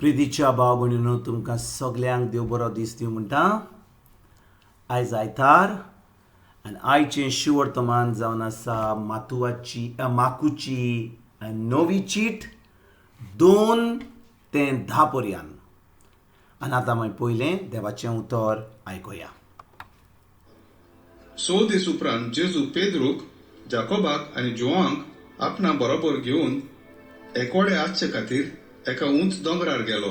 प्रितीच्या भाव भयणीनो तुमकां सगल्यांक देव बरो दीस दिवं म्हणटा. आयज आयतार आनी आयचें शिवर्तमान जावन आसा माकूची नवी चीट 2 ते 10 पर्यंत. आनी आतां मागीर पयलें देवाचें उतर आयकुया. 6 दीस उपरांत जेजू पेद्रूक, जाकोबाक आनी जोआंक आपणा बरोबर घेवन एकवडे आसचे खातीर एका उंच दोंगरार गेलो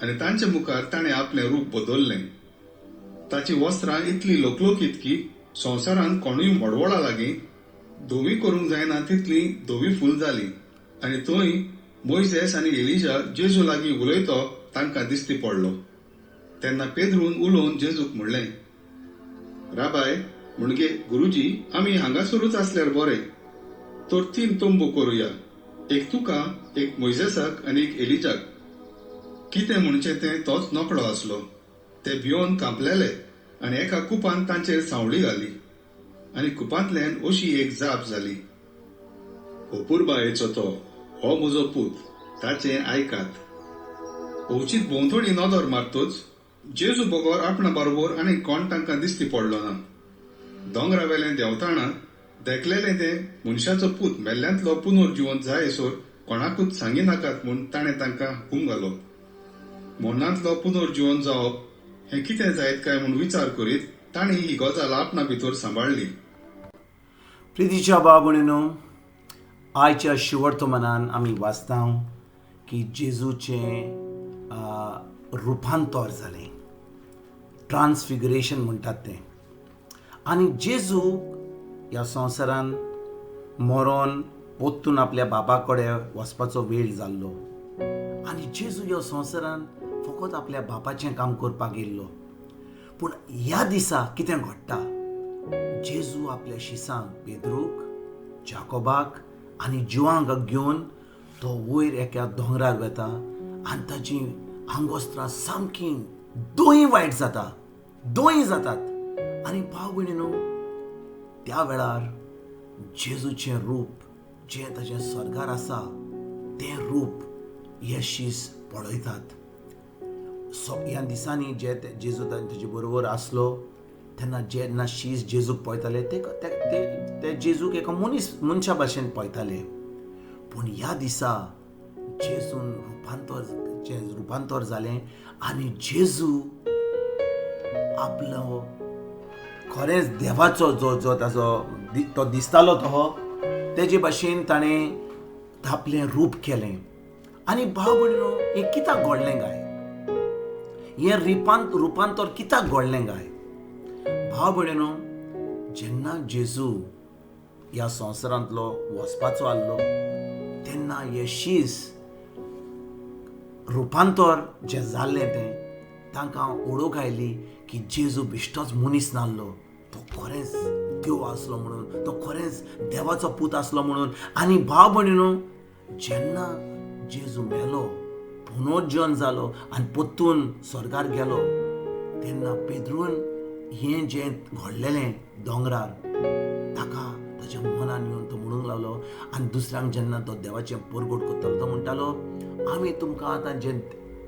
आनी तांचे मुखार ताणें आपलें रूप बदल्लें. ताची वस्त्रां इतली लोकलोकीत की संवसारांत कोणूय मोडवळा लागीं धोवी करूंक जायना तितली धोवी फूल जाली. आनी थंय मोइसेस आनी एलिजा जेजू लागीं उलयतो तांकां दिश्टी पडलो. तेन्ना पेद्रून उलोवन जेजूक म्हणलें, राबाय म्हणजे गुरुजी, आमी हांगासरूच आसल्यार बरें. तर 3 तोंबू करुया, एक तुका, एक मोइसेसाक आनी एक एलिजाक. कितें म्हणचें तें तोच नोकडो आसलो. ते भिवन कांपलेले आनी एका कुपान तांचेर सावळी घाली आनी कुपांतल्यान अशी एक जाप जाली, अपुर्बायेचो तो, हो म्हजो पूत, ताचें आयकात. ओवचीत भोंवतणी नदर मारतोच जेजू बगोर आपणा बरोबर आनी कोण तांकां दिश्टी पडलो ना. दोंगरावेलें देंवताना देखलेलें तें मनशाचो पूत मेल्ल्यांतलो पुनर्जिवन जायसर कोणाकूच सांगी नाकात म्हूण ताणें तांकां हुकूम घालो. मरणांतलो पुनर्जिवन जावप हें कितें जायत काय म्हूण विचार करीत तांणी ही गजाल आपणा भितर सांबाळली. प्रितीच्या भाव भयणीनो, आयच्या शिवर्तमानान आमी वाचता की जेजूचें रुपांतर जालें, ट्रान्सफिगरेशन म्हणटात तें. आनी जेजू ह्या संवसारांत मरोन पोत्तून आपल्या बाबा कडेन वचपाचो वेळ जाल्लो आनी जेजू ह्या संवसारांत फकत आपल्या बापाचें काम करपाक येयल्लो. पूण ह्या दिसा कितें घडटा, जेजू आपल्या शिसांक पेद्रूक, जाकोबाक आनी जोआंक घेवन तो वयर एका दोंगरार वता आनी ताची आंगोस्त्रां सामकी दोळी वायट जातात. आनी भाव भयणीनो, त्या वेळार जेजूचें रूप जें ताचें स्वर्गार आसा तें रूप हे शीस पळयतात. ह्या दिसांनी जे जेजू ताचे बरोबर आसलो तेन्ना जेन्ना शीस जेजूक पळयताले ते जेजूक एका मनशा भाशेन पळयताले. पूण ह्या दिसा जेजून रुपांतर जालें आनी जेजू आपलो खरेंच देवाचो जो ताचो तो दिसतालो तेजे भाशेन ताणें आपलें रूप केलें. आनी भाव भयणीनो, हें कित्याक घडलें काय, हें रुपांतर कित्याक घडलें काय. भाव भयणीनो, जेन्ना जेजू ह्या संवसारांतलो वचपाचो आसलो तेन्ना हे शीस रुपांतर जें जाल्लें तें तांकां ओळख आयली की जेजू बिश्टोच मनीस नासलो, तो खरेंच देव आसलो म्हणून, तो खरेंच देवाचो पूत आसलो म्हणून. आनी भाव भयणीनो, जेन्ना जेजू मेलो, पुनर्जीवन जालो आनी पोत्तून स्वर्गार गेलो तेन्ना पेद्रून हें जें घडलेलें दोंगरार ताका ताच्या मनान येवन तो म्हणूंक लागलो. आनी दुसऱ्यांक जेन्ना तो देवाचें परगट करतालो तो म्हणटालो, आमी तुमकां आतां जें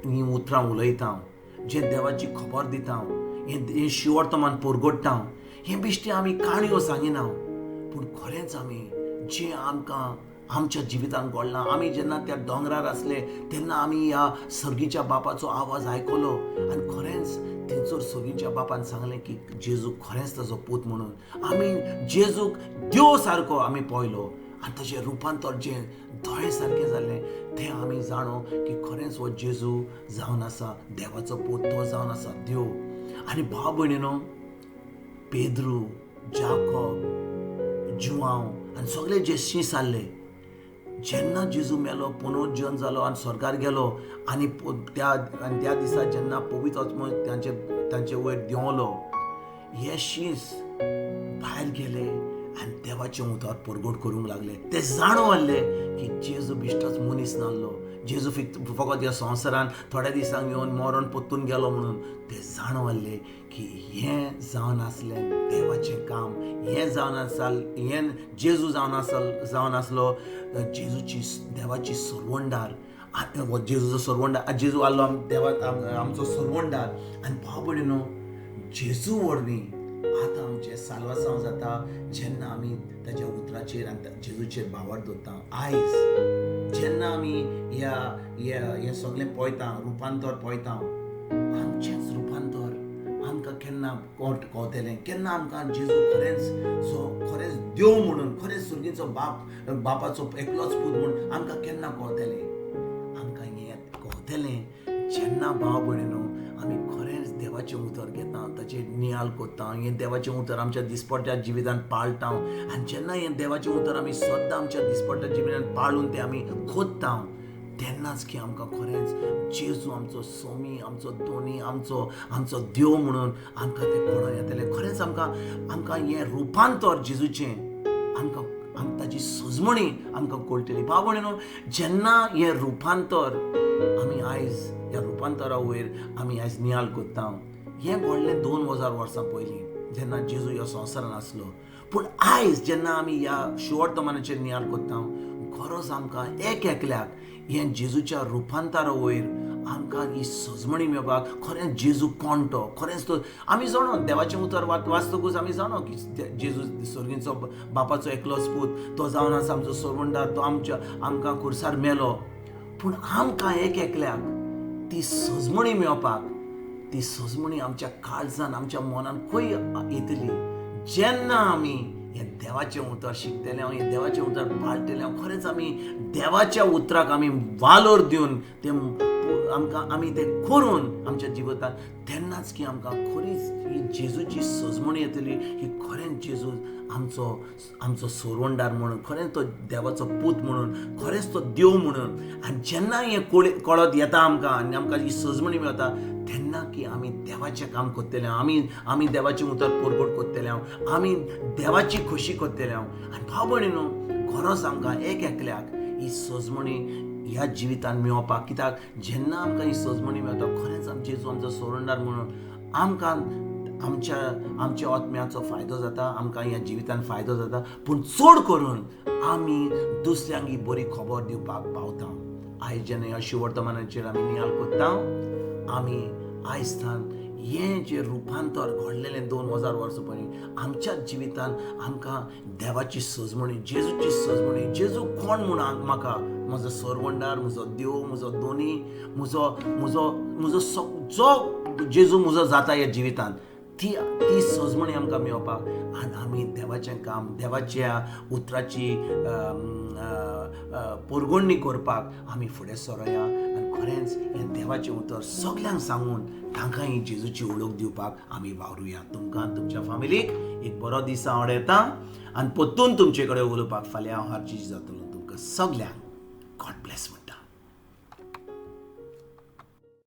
हीं उतरां उलयता, जें देवाची खबर दिता, हें शिवर्तमान परगट्टा, हें बिश्टें आमी काणयो सांगिना, पूण खरेंच आमी जें आमकां आमच्या जिवितांत घडलां, आमी जेन्ना त्या दोंगरार आसले तेन्ना आमी ह्या सर्गीच्या बापाचो आवाज आयकलो आनी खरेंच थंयसर सर्गीच्या बापान सांगलें की जेजू खरेंच ताचो पूत म्हणून. आमी जेजूक देव सारको आमी पळयलो आनी ताचें रुपांतर जें दोळे सारकें जालें तें आमी जाणो की खरेंच हो जेजू जावन आसा देवाचो पूत, तो जावन आसा देव. आनी भाव भयणीनो, पेद्रू, जाकोब, जोआंव आनी सगळे जे शीस आसले, जेन्ना जेजू मेलो, पुनर्जीवन जालो आनी स्वर्गार गेलो आनी त्या दिसा जेन्ना पवित्र आत्मो तांचे वयर देंवलो, हे शीस भायर गेले आनी देवाचें उतर परगट करूंक लागले. ते जाणून आसले की जेजू बिश्टोच मनीस नासलो, जेजू फकत ह्या संवसारान थोड्या दिसांक येवन मरोन पोत्तून गेलो म्हणून. ते जाणून आसले की हें जावन आसलें देवाचें काम, हें जेजू जावन आसलो जेजूची देवाची सुरवंडार जेजूचो सरवंडार जेजू आल्लो आमचो सरवंडार. आनी भाव भयणीनो, जेजू वरवीं आतां आमचें साल्वासांव जाता जेन्ना आमी ताच्या उतराचेर आनी जेजूचेर भावार दवरता. आयज जेन्ना आमी हें सगळें पळयता, रुपांतर पळयता, आमचेंच रुपांतर आमकां केन्ना कळटलें, केन्ना आमकां जेजू खरेंच देव म्हणून, खरेंच सुर्गीचो बापाचो एकलोच पूत म्हणून आमकां केन्ना कळटलें. आमकां हें कळटलें जेन्ना भाव भयणीनो आमी खरेंच देवाचें उतर घेता, ताचेर नियाळ कोत्ता, हें देवाचें उतर आमच्या दिसपट्ट्या जिवितांत पाळटा. आनी जेन्ना हें देवाचें उतर आमी सद्दां आमच्या दिसपट्ट्या जिवितांत पाळून तें आमी खोदता, तेन्नाच की आमकां खरेंच जेजू आमचो सोमी, आमचो दोनी, आमचो देव म्हणून आमकां तें कळोन येतलें. खरेंच आमकां हें रुपांतर जेजूचें आमकां ताची सजमणी आमकां कळटली. भाव भयणीनो, जेन्ना हें रुपांतर आमी आयज ह्या रुपांतरा वयर आमी आयज नियाळ कोत्ता, हें घडलें 2000 वर्सां पयलीं जेन्ना जेजू ह्या संवसारांत आसलो. पूण आयज जेन्ना आमी ह्या शिवर्तमानाचेर नियाळ कोत्ता, खरोच आमकां एकल्याक हें जेजूच्या रुपांतरा वयर आमकां ही सजमणी मेळपाक खरेंच जेजू कोण तो, खरेंच तो आमी जाणो देवाचें उतर वाचतकूच आमी जाणो की जेजू सुर्गीचो बापाचो एकलोच पूत, तो जावन आसा आमचो सरवंडार, तो आमकां खुर्सार मेलो. पूण आमकां एकल्याक ती सजमणी मेळपाक, ती सजमणी आमच्या काळजान, आमच्या मनान खंय येतली जेन्ना आमी हें देवाचें उतर शिकतले, हें देवाचें उतर पाळटले. खरेंच आमी देवाच्या उतराक आमी वालोर दिवन आमी तें करून आमच्या जिवितांत, तेन्नाच की आमकां खरीच ही जेजूची सजमणी येतली, ही खरेंच जेजू आमचो सरवंडार म्हणून, खरेंच तो देवाचो पूत म्हणून, खरेंच तो देव म्हणून. आनी जेन्ना हें कळत येता आमकां आनी आमकां ही सजमणी मेळटा, तेन्ना की आमी देवाचें काम करतले, आमी देवाचें उतर परगट करतले, आमी देवाची खोशी करतले. आनी भाव भयणीनो, खरोच आमकां एकल्याक ही सजमणी ह्या जिवितांत मेळपाक, कित्याक जेन्ना आमकां ही सजमणी मेळटा, खरेंच जेजू आमचो सरवंडार म्हणून आमकां आमच्या आत्म्याचो फायदो जाता, आमकां ह्या जिवितांत फायदो जाता. पूण चड करून आमी दुसऱ्यांक ही बरी खबर दिवपाक पावता. आयज जेन्ना ह्या शिवर्तमानाचेर आमी नियाळ कोत्ता, आमी आयजतान हें जें रुपांतर घडलेलें 2000 वर्सां पयलीं आमच्या जिवितांत आमकां देवाची सजमणी, जेजूची सजमणी, जेजू कोण म्हणून म्हाका म्हजो सरवंडार, म्हजो देव, म्हजो दोनी, म्हजो जो जेजू म्हजो जाता ह्या जिवितांत, ती सजमणी आमकां मेळपाक आनी आमी देवाचें काम, देवाच्या उतराची परगणणी करपाक आमी फुडें सरोया. आनी खरेंच हें देवाचें उतर सगल्यांक सांगून तांकां ही जेजूची ओळख दिवपाक आमी वावरुया. तुमकां तुमच्या फॅमिलीक एक बरो दीस हांव येता आनी परतून तुमचे कडेन उलोवपाक फाल्यां हांव हारची जातलो तुमकां सगल्यांक.